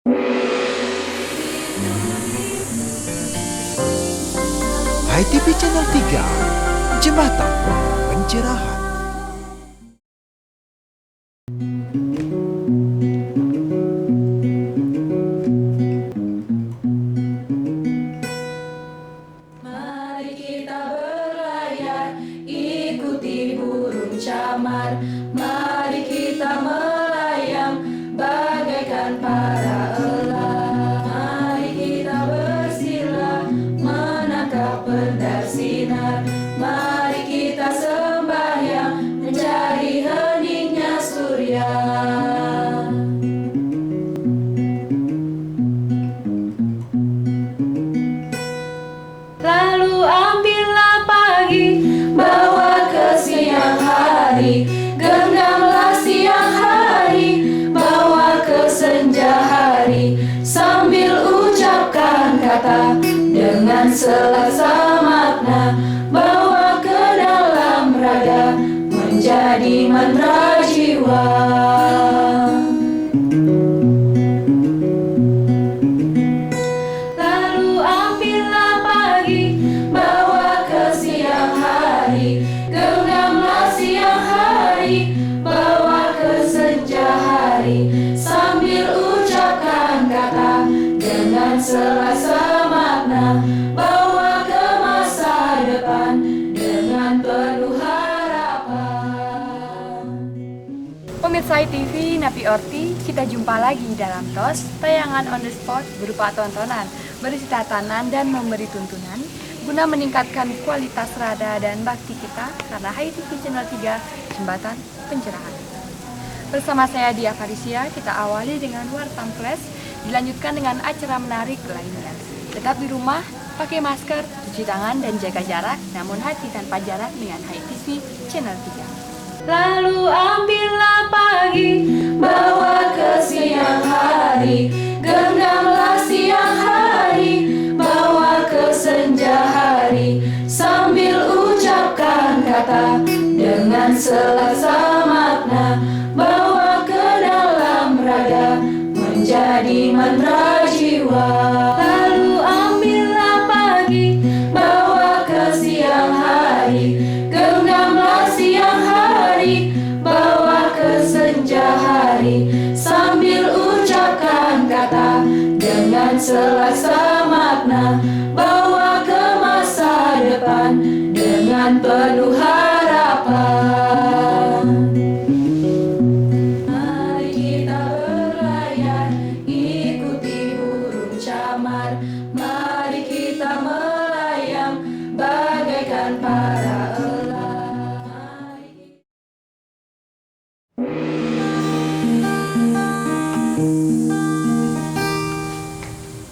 Hai TV Channel 3, Jembatan Pencerahan. Mari kita berlayar, ikuti burung camar. Mari kita melayang, bagaikan para elang. Mari kita bersila, menangkap pendar sinar. Mari kita sembahyang, mencari heningnya surya. Lalu ambillah pagi, bawa ke siang hari. Genggamlah siang hari, bawa ke senja hari. Sambil ucapkan kata dengan selasa makna, bawa ke dalam raga, menjadi mantra jiwa. Lalu ambillah pagi, bawa ke siang hari. Genggamlah siang hari, bawa ke senja hari. Sambil ucapkan kata dengan selasa makna, bawa ke masa depan dengan penuh harapan. Pemirsa TV Napi Orti, kita jumpa lagi dalam TOS, tayangan on the spot berupa tontonan, berisi tatanan dan memberi tuntunan guna meningkatkan kualitas rada dan bakti kita karena Hai TV Channel 3, Jembatan Pencerahan. Bersama saya Dia Farisia, kita awali dengan Wartam Flash, dilanjutkan dengan acara menarik lainnya. Tetap di rumah, pakai masker, cuci tangan dan jaga jarak, namun hati tanpa jarak dengan Hai TV Channel 3. Lalu ambillah pagi, bawa ke siang hari. Genggamlah siang hari, bawa ke senja hari. Sambil ucapkan kata dengan selasa makna, bawa ke dalam raga, menjadi mantra jiwa. Lalu ambillah pagi, bawa ke siang hari. Genggamlah siang hari, bawa ke senja hari. Sambil ucapkan kata dengan selasa makna, bawa ke masa depan dengan penuh harapan. Mari kita berlayar, ikuti burung camar. Mari kita melayang, bagaikan para elang.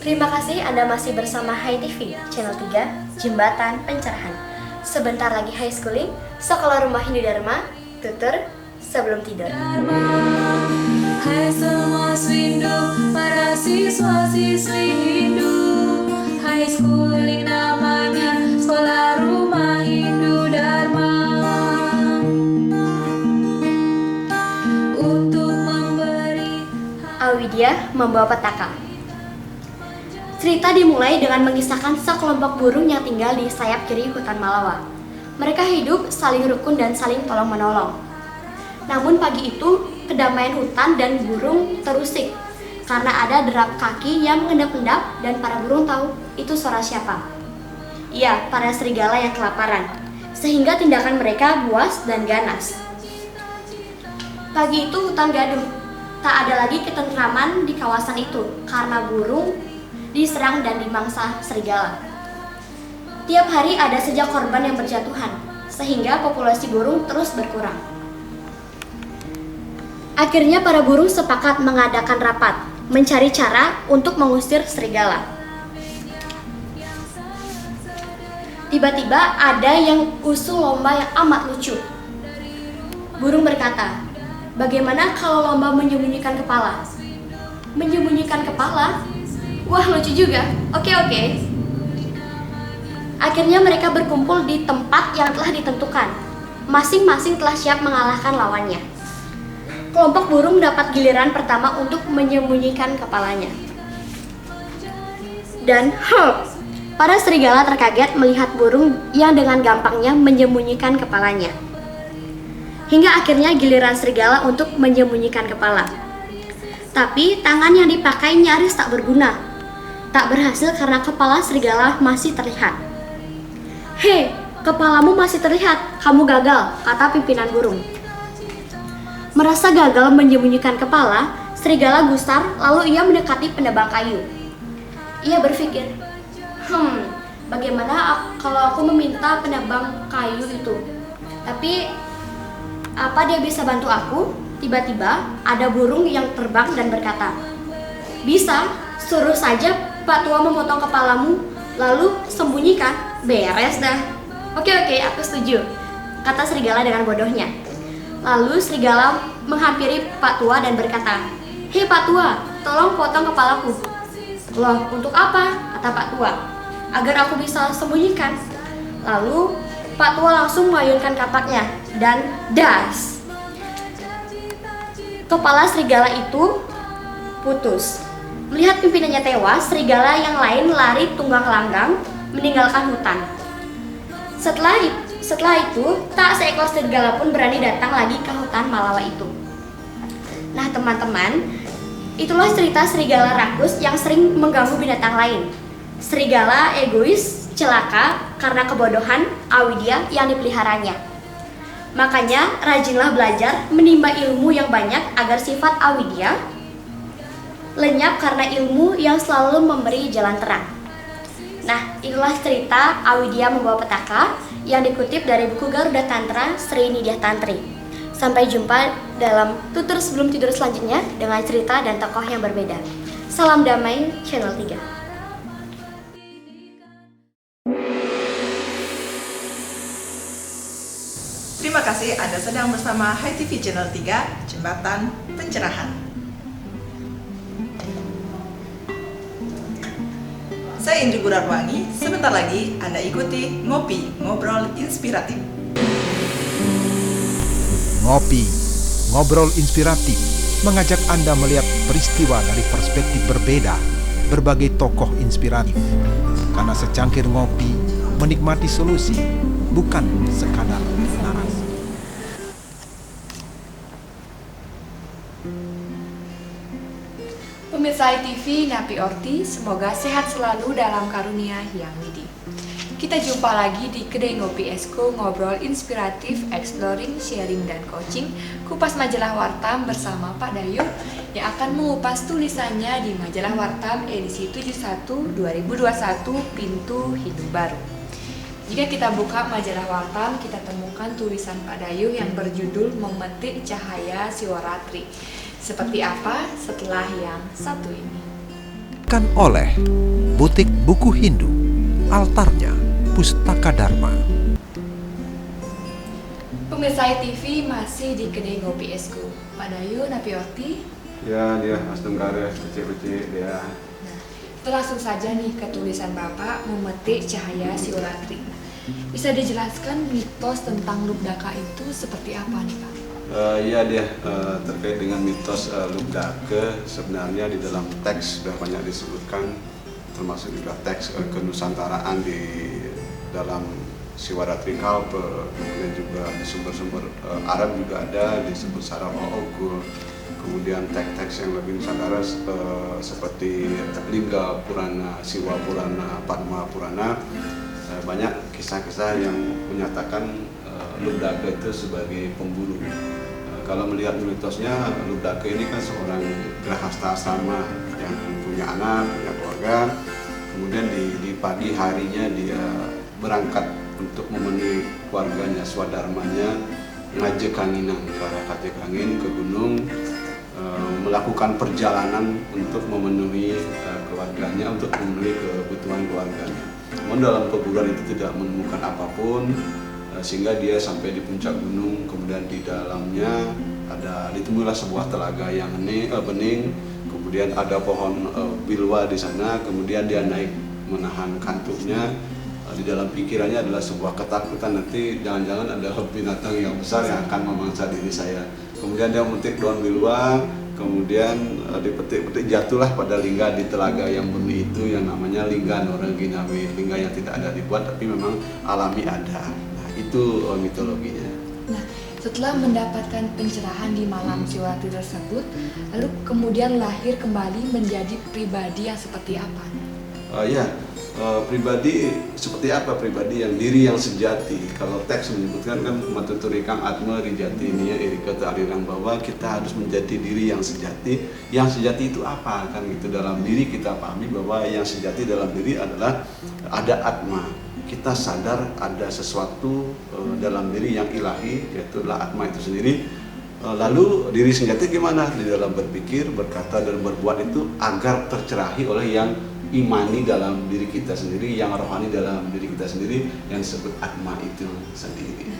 Terima kasih Anda masih bersama Hai TV, Channel 3, Jembatan Pencerahan. Sebentar lagi high schooling, Sekolah Rumah Hindu Dharma, tutur sebelum tidur. Hai semua swindu, para siswa-siswi Hindu. High schooling namanya, Sekolah Rumah Hindu Dharma. Untuk memberi Awidya membawa petaka. Cerita dimulai dengan mengisahkan sekelompok burung yang tinggal di sayap kiri hutan Malawa. Mereka hidup saling rukun dan saling tolong-menolong. Namun pagi itu, kedamaian hutan dan burung terusik karena ada derap kaki yang mengendap-endap dan para burung tahu itu suara siapa. Iya, para serigala yang kelaparan, sehingga tindakan mereka buas dan ganas. Pagi itu hutan gaduh, tak ada lagi ketentraman di kawasan itu karena burung diserang dan dimangsa serigala. Tiap hari ada saja korban yang berjatuhan, sehingga populasi burung terus berkurang. Akhirnya para burung sepakat mengadakan rapat, mencari cara untuk mengusir serigala. Tiba-tiba ada yang usul lomba yang amat lucu. Burung berkata, "Bagaimana kalau lomba menyembunyikan kepala?" Menyembunyikan kepala? Wah, lucu juga. Oke. Akhirnya mereka berkumpul di tempat yang telah ditentukan. Masing-masing telah siap mengalahkan lawannya. Kelompok burung dapat giliran pertama untuk menyembunyikan kepalanya. dan hop. Para serigala terkaget melihat burung yang dengan gampangnya menyembunyikan kepalanya. Hingga akhirnya giliran serigala untuk menyembunyikan kepala. Tapi tangan yang dipakai nyaris tak berguna. Tak berhasil karena kepala serigala masih terlihat. "Hei, kepalamu masih terlihat, kamu gagal," kata pimpinan burung. Merasa gagal menyembunyikan kepala, serigala gusar lalu ia mendekati penebang kayu. Ia berpikir, bagaimana kalau aku meminta penebang kayu itu? Tapi, apa dia bisa bantu aku? Tiba-tiba ada burung yang terbang dan berkata, "Bisa, suruh saja Pak Tua memotong kepalamu, lalu sembunyikan, beres dah." Oke, aku setuju, kata serigala dengan bodohnya. Lalu serigala menghampiri Pak Tua dan berkata, "Hei Pak Tua, tolong potong kepalaku." "Loh, untuk apa?" kata Pak Tua. "Agar aku bisa sembunyikan." Lalu Pak Tua langsung mengayunkan kapaknya dan das. Kepala serigala itu putus. Melihat pimpinannya tewas, serigala yang lain lari tunggang langgang meninggalkan hutan. Setelah itu, tak seekor serigala pun berani datang lagi ke hutan Malawa itu. Nah teman-teman, itulah cerita serigala rakus yang sering mengganggu binatang lain. Serigala egois, celaka karena kebodohan Awidya yang dipeliharanya. Makanya rajinlah belajar menimba ilmu yang banyak agar sifat Awidya lenyap karena ilmu yang selalu memberi jalan terang. Nah, itulah cerita Awidya Membawa Petaka yang dikutip dari buku Garuda Tantra Sri Nidya Tantri. Sampai jumpa dalam tutur sebelum tidur selanjutnya dengan cerita dan tokoh yang berbeda. Salam damai, Channel 3. Terima kasih Anda sedang bersama Hai TV Channel 3, Jembatan Pencerahan. Saya Indri Gudarwangi, sebentar lagi Anda ikuti Ngopi, Ngobrol Inspiratif. Ngopi, ngobrol inspiratif, mengajak Anda melihat peristiwa dari perspektif berbeda, berbagai tokoh inspiratif. Karena secangkir ngopi, menikmati solusi, bukan sekadar narasi. Pemirsa ITV Napi Orti, semoga sehat selalu dalam karunia yang widi. Kita jumpa lagi di Kedai Ngopi Esko, ngobrol inspiratif, exploring, sharing, dan coaching, kupas majalah Wartam bersama Pak Dayu yang akan mengupas tulisannya di majalah Wartam edisi 71 2021 Pintu Hidup Baru. Jika kita buka majalah Wartam, kita temukan tulisan Pak Dayu yang berjudul Memetik Cahaya Siwaratri. Seperti apa setelah yang satu ini? Kan oleh Butik Buku Hindu, altarnya Pustaka Dharma. Pemirsa ITV masih di Kedai Ngopi Esko. Pak Dayu, Napi Orti. Ya, dia Astunggara, kecil-kecil dia. Nah, kita langsung saja nih ke tulisan Bapak Memetik Cahaya Siwaratri. Bisa dijelaskan mitos tentang Lubdaka itu seperti apa nih Pak? Iya dia terkait dengan mitos Lubdaka, sebenarnya di dalam teks sudah banyak disebutkan, termasuk juga teks kenusantaraan di dalam Siwaratri Kalpa, kemudian juga di sumber-sumber Arab juga ada disebut Saraf al-Ogul, kemudian teks-teks yang lebih nusantara seperti Lingga Purana, Siwa Purana, Padma Purana, banyak kisah-kisah yang menyatakan Lubdaka itu sebagai pemburu. Kalau melihat mitosnya, Lubdaka ini kan seorang grahasta asrama yang punya anak, punya keluarga. Kemudian di pagi harinya dia berangkat untuk memenuhi keluarganya, swadharmanya, ngajak kanginan ke arah Katekangin ke gunung, melakukan perjalanan untuk memenuhi keluarganya, untuk memenuhi kebutuhan keluarganya. Namun dalam perburuan itu tidak menemukan apapun, sehingga dia sampai di puncak gunung. Kemudian di dalamnya ditemuilah sebuah telaga yang bening, kemudian ada pohon bilwa di sana. Kemudian dia naik menahan kantuknya. Di dalam pikirannya adalah sebuah ketakutan, nanti jangan-jangan ada binatang yang besar yang akan memangsa diri saya. Kemudian dia memetik daun bilwa, kemudian dipetik-petik jatuhlah pada lingga di telaga yang murni itu yang namanya lingga Norenginawe, lingga yang tidak ada dibuat tapi memang alami ada. Nah, itu mitologinya. Nah, setelah mendapatkan pencerahan di malam Ciwati tersebut, lalu kemudian lahir kembali menjadi pribadi yang seperti apa? Pribadi seperti apa? Pribadi yang diri yang sejati. Kalau teks menyebutkan kan matuturikang atma rijati ini ya irika ta'arirang, bahwa kita harus menjadi diri yang sejati. Yang sejati itu apa? Kan gitu dalam diri kita pahami bahwa yang sejati dalam diri adalah ada atma. Kita sadar ada sesuatu dalam diri yang ilahi, yaitu adalah atma itu sendiri. Lalu diri sejati gimana? Di dalam berpikir, berkata, dan berbuat itu agar tercerahi oleh yang imani dalam diri kita sendiri, yang rohani dalam diri kita sendiri, yang disebut atma itu sendiri.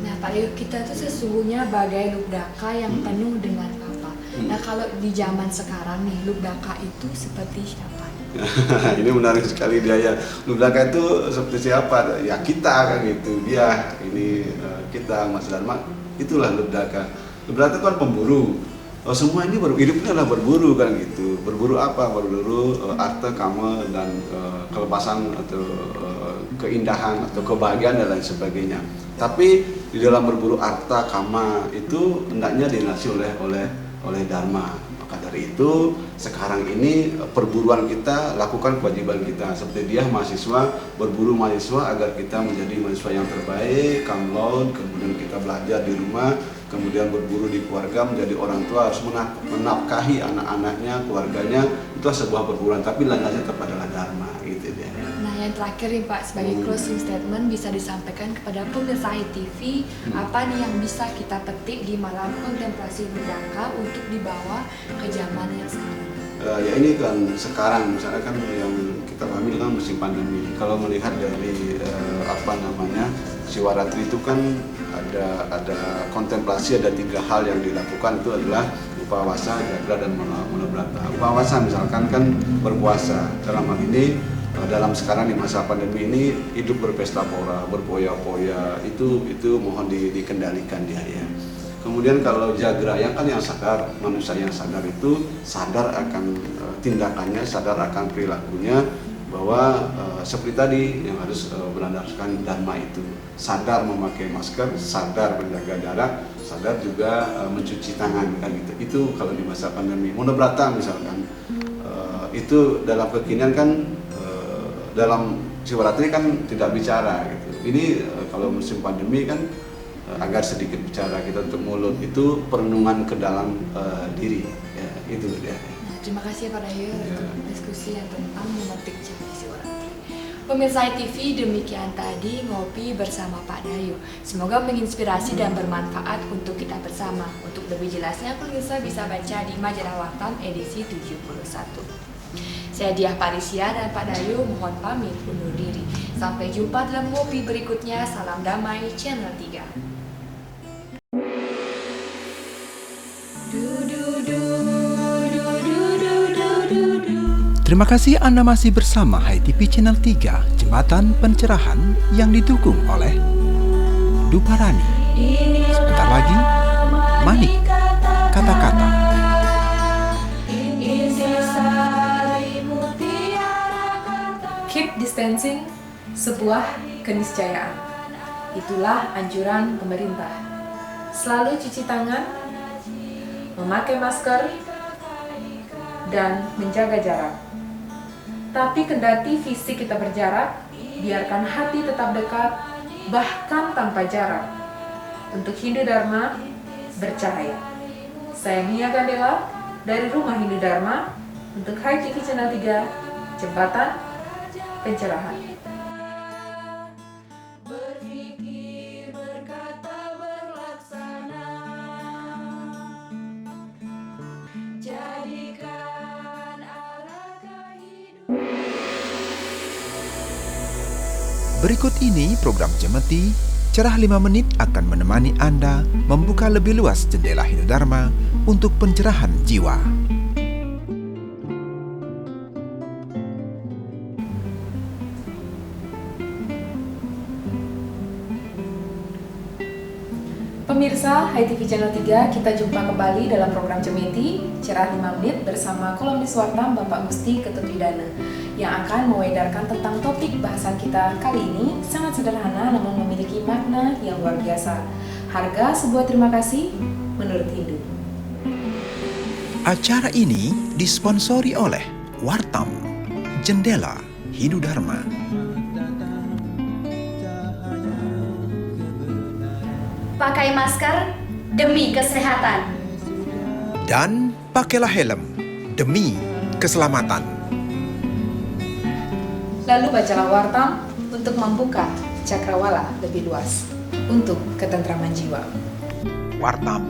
Nah, Pak Rio, kita tuh sesungguhnya bagai lubdaka yang penuh dengan apa? Nah, kalau di zaman sekarang nih, lubdaka itu seperti siapa? Ini menarik sekali dia ya. Lubdaka itu seperti siapa? Ya kita kan gitu. Dia ini kita Mas Dharma, itulah lubdaka. Lubdaka itu kan pemburu. Semua ini hidupnya adalah berburu kan gitu. Berburu apa? Berburu arta, kama, dan kelepasan atau keindahan atau kebahagiaan dan lain sebagainya. Tapi di dalam berburu arta, kama itu hendaknya dinasi oleh dharma. Maka dari itu sekarang ini perburuan kita, lakukan kewajiban kita. Seperti dia mahasiswa, berburu mahasiswa agar kita menjadi mahasiswa yang terbaik, cum laude, kemudian kita belajar di rumah, kemudian berburu di keluarga, menjadi orang tua harus menafkahi anak-anaknya, keluarganya. Itu sebuah perburuan, tapi landasannya tetap adalah dharma gitu dia. Nah, yang terakhir nih Pak, sebagai closing statement bisa disampaikan kepada pemirsa HiTV apa nih yang bisa kita petik di malam kontemplasi lubdaka untuk dibawa ke zaman yang sekarang? Ya ini kan sekarang misalnya kan yang kita pahami kan musim pandemi. Kalau melihat dari Siwaratri itu kan ada kontemplasi, ada 3 hal yang dilakukan, itu adalah upawasa, jagra, dan monobrata. Upawasa misalkan kan berpuasa. Dalam hal ini dalam sekarang di masa pandemi ini hidup berpesta pora, berpoya-poya, itu mohon dikendalikan dia ya. Kemudian kalau jagra yang kan yang sadar, manusia yang sadar itu sadar akan tindakannya, sadar akan perilakunya, bahwa seperti tadi yang harus berlandaskan dharma itu, sadar memakai masker, sadar menjaga jarak, sadar juga mencuci tangan kan gitu. Itu kalau di masa pandemi. Monobrata misalkan itu dalam kekinian kan dalam Siwaratri kan tidak bicara gitu. Ini kalau musim pandemi kan agar sedikit bicara kita untuk mulut, itu perenungan ke dalam diri ya, itu dia. Nah, terima kasih Pak Dayo untuk diskusi yang tentang memetik jati Siwaratri. Pemirsa HiTV, demikian tadi ngopi bersama Pak Dayo. Semoga menginspirasi dan bermanfaat untuk kita bersama. Untuk lebih jelasnya pemirsa bisa baca di Majalah Wartawan edisi 71. Saya Diah Parisia dan Pak Dayo mohon pamit undur diri. Sampai jumpa dalam ngopi berikutnya. Salam damai Channel 3. Terima kasih Anda masih bersama HiTV Channel 3, Jembatan Pencerahan yang didukung oleh Duparani. Sebentar lagi, Manik, kata-kata. Keep distancing, sebuah keniscayaan. Itulah anjuran pemerintah. Selalu cuci tangan, memakai masker, dan menjaga jarak. Tapi kendati fisik kita berjarak, biarkan hati tetap dekat, bahkan tanpa jarak. Untuk Hindu Dharma, bercahaya. Saya Mia Gandela dari Rumah Hindu Dharma untuk HiTV Channel 3, Jembatan Pencerahan. Berpikir, berkata, berlaksana. Jadikan arah kehidupan. Berikut ini program Jemeti, Cerah 5 Menit akan menemani Anda membuka lebih luas jendela Hindu Dharma untuk pencerahan jiwa. Pemirsa Hai TV Channel 3, kita jumpa kembali dalam program Cemeti Cerah 5 Menit bersama kolumnis Warta Bapak Gusti Ketutwidana yang akan mewedarkan tentang topik bahasan kita kali ini sangat sederhana namun memiliki makna yang luar biasa. Harga sebuah terima kasih menurut Hindu. Acara ini disponsori oleh Wartam, Jendela Hindu Dharma. Pakai masker demi kesehatan. Dan pakailah helm demi keselamatan. Lalu bacalah Wartam untuk membuka cakrawala lebih luas untuk ketentraman jiwa. Wartam,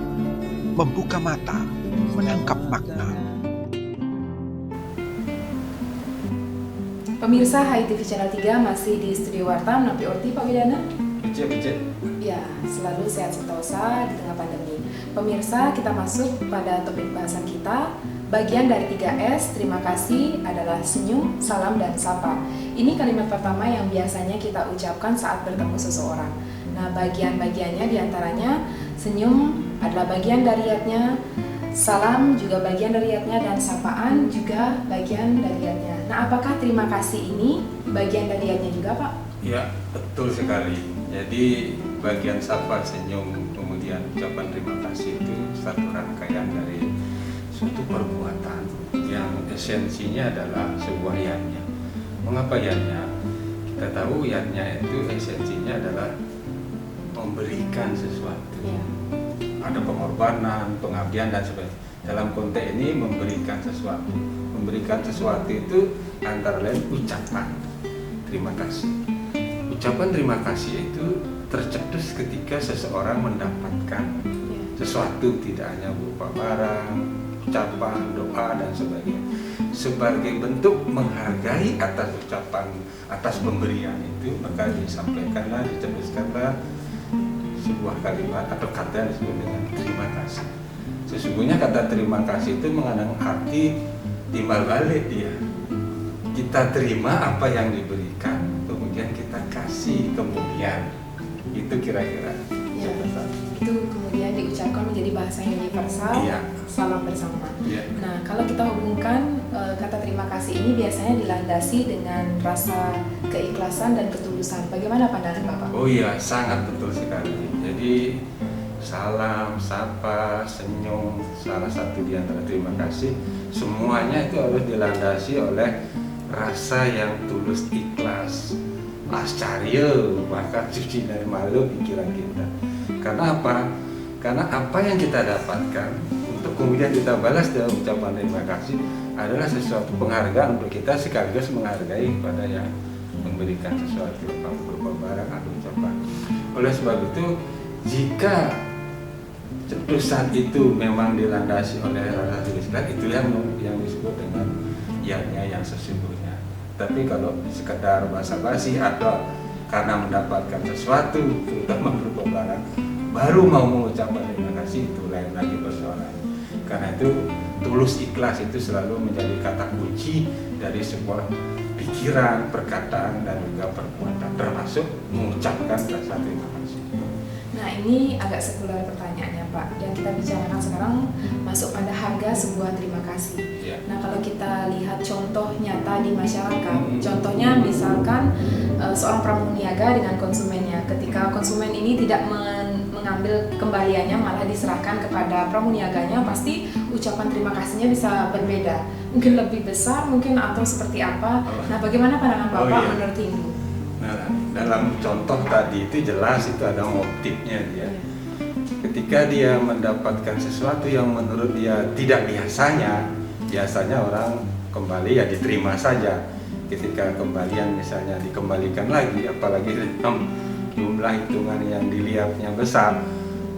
membuka mata, menangkap makna. Pemirsa Hai TV Channel 3 masih di studio Wartam, Napi Orti Pak Widana. Becek. Ya, selalu sehat sentosa di tengah pandemi. Pemirsa, kita masuk pada topik bahasan kita. Bagian dari 3S, terima kasih adalah senyum, salam, dan sapa. Ini kalimat pertama yang biasanya kita ucapkan saat bertemu seseorang. Nah, bagian-bagiannya diantaranya senyum adalah bagian dari iatnya, salam juga bagian dari iatnya, dan sapaan juga bagian dari iatnya. Nah, apakah terima kasih ini bagian dari iatnya juga, Pak? Ya, betul sekali. Jadi bagian sapa, senyum, kemudian ucapan terima kasih itu satu rangkaian dari suatu perbuatan yang esensinya adalah sebuah yatnya. Mengapa yatnya? Kita tahu yatnya itu esensinya adalah memberikan sesuatu. Ya. Ada pengorbanan, pengabdian, dan sebagainya. Dalam konteks ini memberikan sesuatu. Memberikan sesuatu itu antara lain ucapan terima kasih. Ucapan terima kasih itu tercetus ketika seseorang mendapatkan sesuatu, tidak hanya berupa barang, ucapan, doa, dan sebagainya. Sebagai bentuk menghargai atas ucapan, atas pemberian itu, maka disampaikanlah, dicetuskanlah sebuah kalimat atau kata yang disebut dengan terima kasih. Sesungguhnya kata terima kasih itu mengandung arti timbal balik dia. Kita terima apa yang diberikan, kemudian kita kasih kemudian. Itu kira-kira. Ya, itu kemudian diucapkan menjadi bahasa yang universal, Iya. salam bersama. Iya. Nah, kalau kita hubungkan kata terima kasih ini biasanya dilandasi dengan rasa keikhlasan dan ketulusan. Bagaimana pandangan Bapak? Oh iya, sangat betul sekali. Jadi salam, sapa, senyum, salah satu di antara terima kasih, semuanya itu harus dilandasi oleh rasa yang tulus, ikhlas, ascarya, bahkan cuci dari malu pikiran kita. Karena apa? Karena apa yang kita dapatkan untuk kemudian kita balas dengan ucapan terima kasih adalah sesuatu penghargaan untuk kita, sekaligus menghargai kepada yang memberikan sesuatu berupa barang atau ucapan. Oleh sebab itu, jika cetusan itu memang dilandasi oleh rasa tulus, itu yang disebut dengan yatnya yang sesungguhnya. Tapi kalau sekedar basa-basi atau karena mendapatkan sesuatu, terutama berupa barang, baru mau mengucapkan terima kasih, itu lain lagi persoalan. Karena itu tulus ikhlas itu selalu menjadi kata kunci dari sebuah pikiran, perkataan, dan juga perbuatan, termasuk mengucapkan rasa terima kasih. Nah, ini agak sekuler pertanyaannya, Pak. Yang kita bicarakan sekarang masuk pada harga sebuah terima kasih. Ya. Nah, kalau kita lihat contoh nyata di masyarakat, contohnya misalkan seorang pramuniaga dengan konsumennya. Ketika konsumen ini tidak mengambil kembaliannya, malah diserahkan kepada pramuniaganya, pasti ucapan terima kasihnya bisa berbeda. Mungkin lebih besar, mungkin atau seperti apa. Nah, bagaimana pandangan Bapak menurut Hindu? Nah, dalam contoh tadi itu jelas itu ada motifnya dia. Ketika dia mendapatkan sesuatu yang menurut dia tidak biasanya orang kembali ya diterima saja. Ketika kembalian misalnya dikembalikan lagi, apalagi dalam jumlah hitungan yang dilihatnya besar,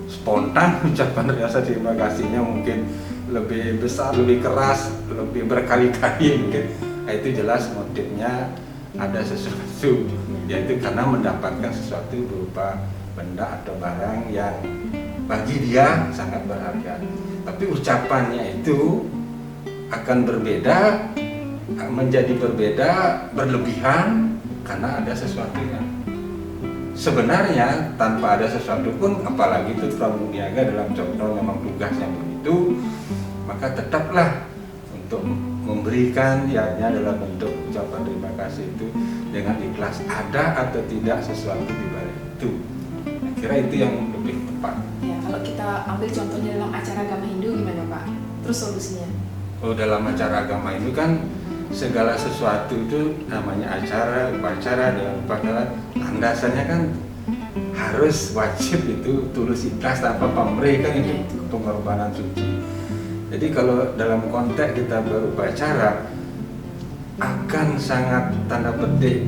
spontan ucapan rasa terima kasihnya mungkin lebih besar, lebih keras, lebih berkali-kali mungkin. Nah, itu jelas motifnya ada sesuatu, yaitu karena mendapatkan sesuatu berupa benda atau barang yang bagi dia sangat berharga. Tapi ucapannya itu akan berbeda, menjadi berbeda, berlebihan karena ada sesuatunya. sebenarnya tanpa ada sesuatu pun, apalagi itu pramuniaga dalam contoh memang tugasnya begitu, maka tetaplah untuk memberikan yaknya dalam bentuk ucapan terima kasih itu dengan ikhlas, ada atau tidak sesuatu di balik itu. Kira itu yang lebih tepat. Ya, kalau kita ambil contohnya dalam acara agama Hindu gimana Pak? Terus solusinya? Oh, dalam acara agama itu kan segala sesuatu itu namanya acara, upacara, dan upacara landasannya kan harus wajib itu tulus ikhlas tanpa pamrih kan, itu pengorbanan suci. Jadi kalau dalam konteks kita berupacara akan sangat tanda petik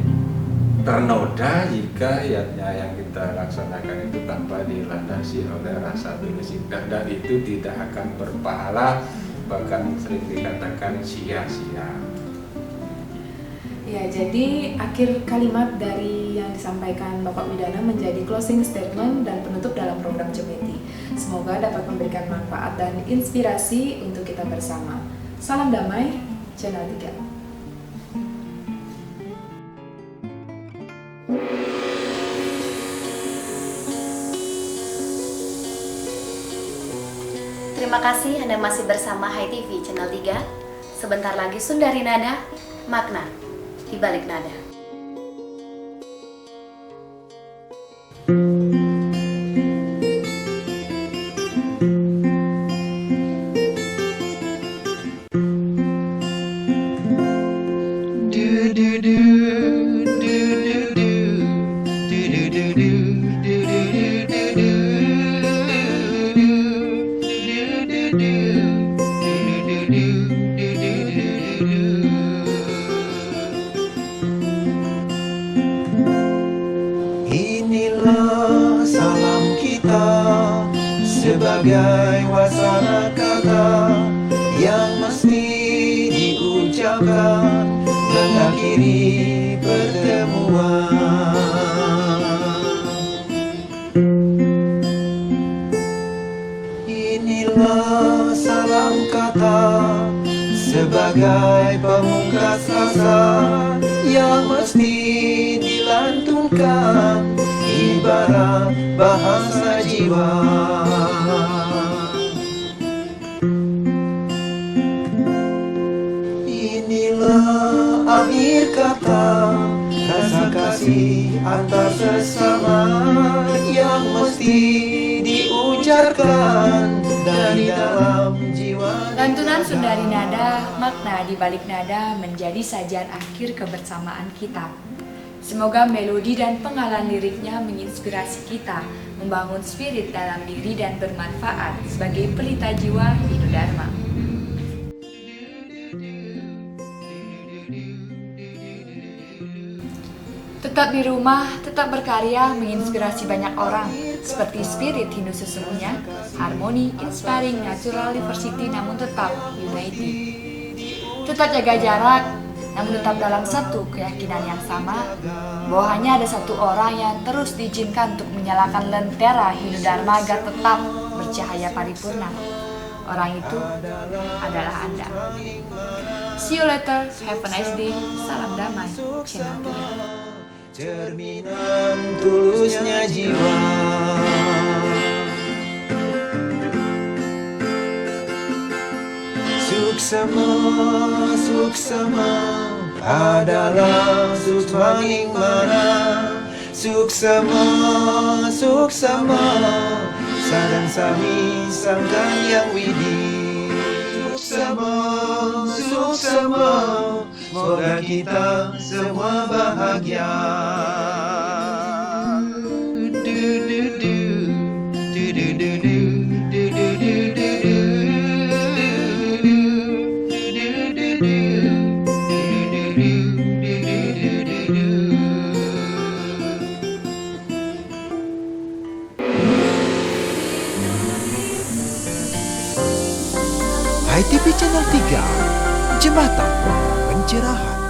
ternoda jika yang kita laksanakan itu tanpa dilandasi oleh rasa tulus ikhlas, dan itu tidak akan berpahala, bahkan sering dikatakan sia-sia. Ya, jadi akhir kalimat dari yang disampaikan Bapak Widana menjadi closing statement dan penutup dalam program Jemeti. Semoga dapat memberikan manfaat dan inspirasi untuk kita bersama. Salam damai, Channel 3. Terima kasih Anda masih bersama Hai TV Channel 3. Sebentar lagi Sundari Nada, makna di balik nada. Inilah salam kita sebagai wasana kata yang mesti diucapkan mengakhiri pertemuan. Inilah salam kata sebagai pemungkas rasa yang mesti dilantunkan ibarat bahasa jiwa. Inilah akhir kata rasa kasih antar sesama yang mesti diujarkan dari dalam jiwa. Lantunan Sundari Nada, makna di balik nada menjadi sajian akhir kebersamaan kita. Semoga melodi dan penggalan liriknya menginspirasi kita, membangun spirit dalam diri dan bermanfaat sebagai pelita jiwa Hindu-Dharma. Tetap di rumah, tetap berkarya, menginspirasi banyak orang, seperti spirit Hindu sesungguhnya, harmoni, inspiring, natural diversity namun tetap unity. Tetap jaga jarak, namun tetap dalam satu keyakinan yang sama, bahwa hanya ada satu orang yang terus diizinkan untuk menyalakan lentera Hindu-Dharma agar tetap bercahaya paripurna. Orang itu adalah Anda. See you later, have a nice day, salam damai, Channel 3. Cerminan tulusnya jiwa. Suksema adalah sukmaning mana. Suksema sadang sami sangkan yang widi. Suksema semoga kita semua bahagia. Hai TV Channel 3, Jembatan Pencerahan.